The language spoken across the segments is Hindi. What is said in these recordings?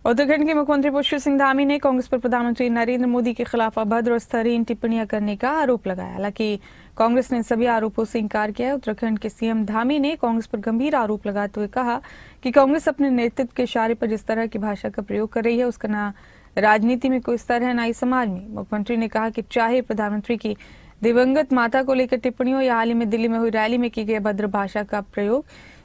उत्तराखंड के मुख्यमंत्री पुष्कर सिंह धामी ने कांग्रेस पर प्रधानमंत्री नरेंद्र मोदी के खिलाफ अभद्र और स्तरहीन टिप्पणियां करने का आरोप लगाया। हालांकि कांग्रेस ने सभी आरोपों से इंकार किया है। उत्तराखंड के सीएम धामी ने कांग्रेस पर गंभीर आरोप लगाते हुए कहा कि कांग्रेस अपने नेतृत्व के इशारे पर जिस तरह की भाषा का प्रयोग कर रही है उसका ना राजनीति में कोई स्तर है ना ही समाज में। मुख्यमंत्री ने कहा कि चाहे प्रधानमंत्री की दिवंगत माता को लेकर टिप्पणियों या हाल ही में दिल्ली में हुई रैली में की गई अभद्र भाषा का प्रयोग,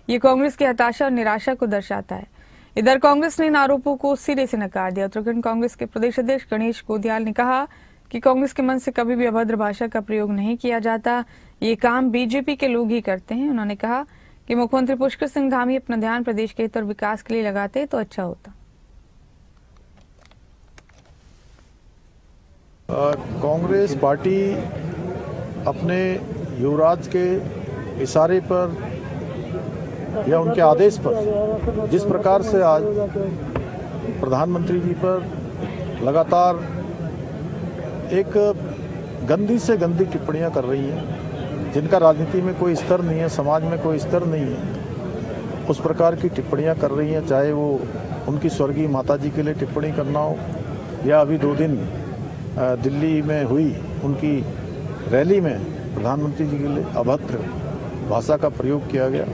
ये कांग्रेस की हताशा और निराशा को दर्शाता है। इधर कांग्रेस ने इन आरोपों को सिरे से नकार दिया। उत्तराखंड कांग्रेस के प्रदेश अध्यक्ष गणेश गोदियाल ने कहा कि कांग्रेस के मन से कभी भी अभद्र भाषा का प्रयोग नहीं किया जाता, ये काम बीजेपी के लोग ही करते हैं। उन्होंने कहा कि मुख्यमंत्री पुष्कर सिंह धामी अपना ध्यान प्रदेश के हित और विकास के लिए लगाते तो अच्छा होता। कांग्रेस पार्टी अपने युवराज के इशारे पर या उनके आदेश पर जिस प्रकार से आज प्रधानमंत्री जी पर लगातार एक गंदी से गंदी टिप्पणियां कर रही हैं, जिनका राजनीति में कोई स्तर नहीं है, समाज में कोई स्तर नहीं है, उस प्रकार की टिप्पणियां कर रही हैं। चाहे वो उनकी स्वर्गीय माता जी के लिए टिप्पणी करना हो या अभी 2 दिन दिल्ली में हुई उनकी रैली में प्रधानमंत्री जी के लिए अभद्र भाषा का प्रयोग किया गया,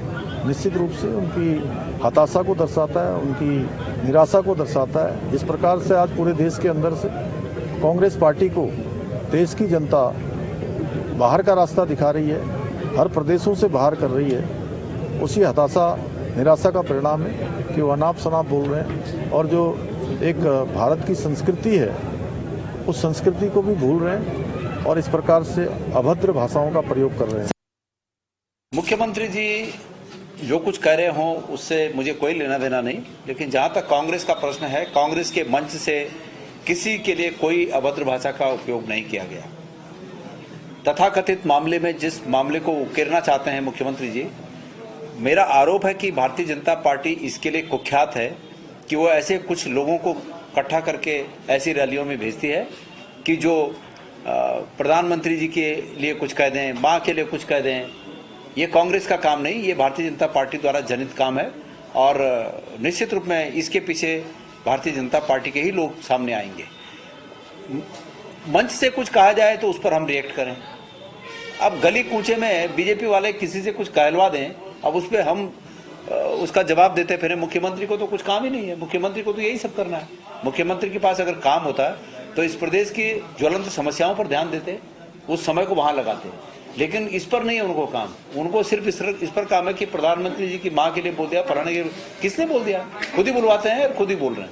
निश्चित रूप से उनकी हताशा को दर्शाता है, उनकी निराशा को दर्शाता है। जिस प्रकार से आज पूरे देश के अंदर से कांग्रेस पार्टी को देश की जनता बाहर का रास्ता दिखा रही है, हर प्रदेशों से बाहर कर रही है, उसी हताशा निराशा का परिणाम है कि वो अनाप शनाप बोल रहे हैं और जो एक भारत की संस्कृति है उस संस्कृति को भी भूल रहे हैं और इस प्रकार से अभद्र भाषाओं का प्रयोग कर रहे हैं। मुख्यमंत्री जी जो कुछ कह रहे हों उससे मुझे कोई लेना देना नहीं, लेकिन जहां तक कांग्रेस का प्रश्न है, कांग्रेस के मंच से किसी के लिए कोई अभद्र भाषा का उपयोग नहीं किया गया। तथाकथित मामले में जिस मामले को उकेरना चाहते हैं मुख्यमंत्री जी, मेरा आरोप है कि भारतीय जनता पार्टी इसके लिए कुख्यात है कि वो ऐसे कुछ लोगों को इकट्ठा करके ऐसी रैलियों में भेजती है कि जो प्रधानमंत्री जी के लिए कुछ कह दें, माँ के लिए कुछ कह दें। ये कांग्रेस का काम नहीं, ये भारतीय जनता पार्टी द्वारा जनित काम है और निश्चित रूप में इसके पीछे भारतीय जनता पार्टी के ही लोग सामने आएंगे। मंच से कुछ कहा जाए तो उस पर हम रिएक्ट करें। अब गली कूचे में बीजेपी वाले किसी से कुछ कहलवा दें, अब उस पर हम उसका जवाब देते फिर। मुख्यमंत्री को तो कुछ काम ही नहीं है, मुख्यमंत्री को तो यही सब करना है। मुख्यमंत्री के पास अगर काम होता है तो इस प्रदेश की ज्वलंत समस्याओं पर ध्यान देते, उस समय को वहां लगाते, लेकिन इस पर नहीं है उनको काम। उनको सिर्फ इस पर काम है कि प्रधानमंत्री जी की माँ के लिए बोल दिया, फलाने के। किसने बोल दिया? खुद ही बुलवाते हैं और खुद ही बोल रहे हैं।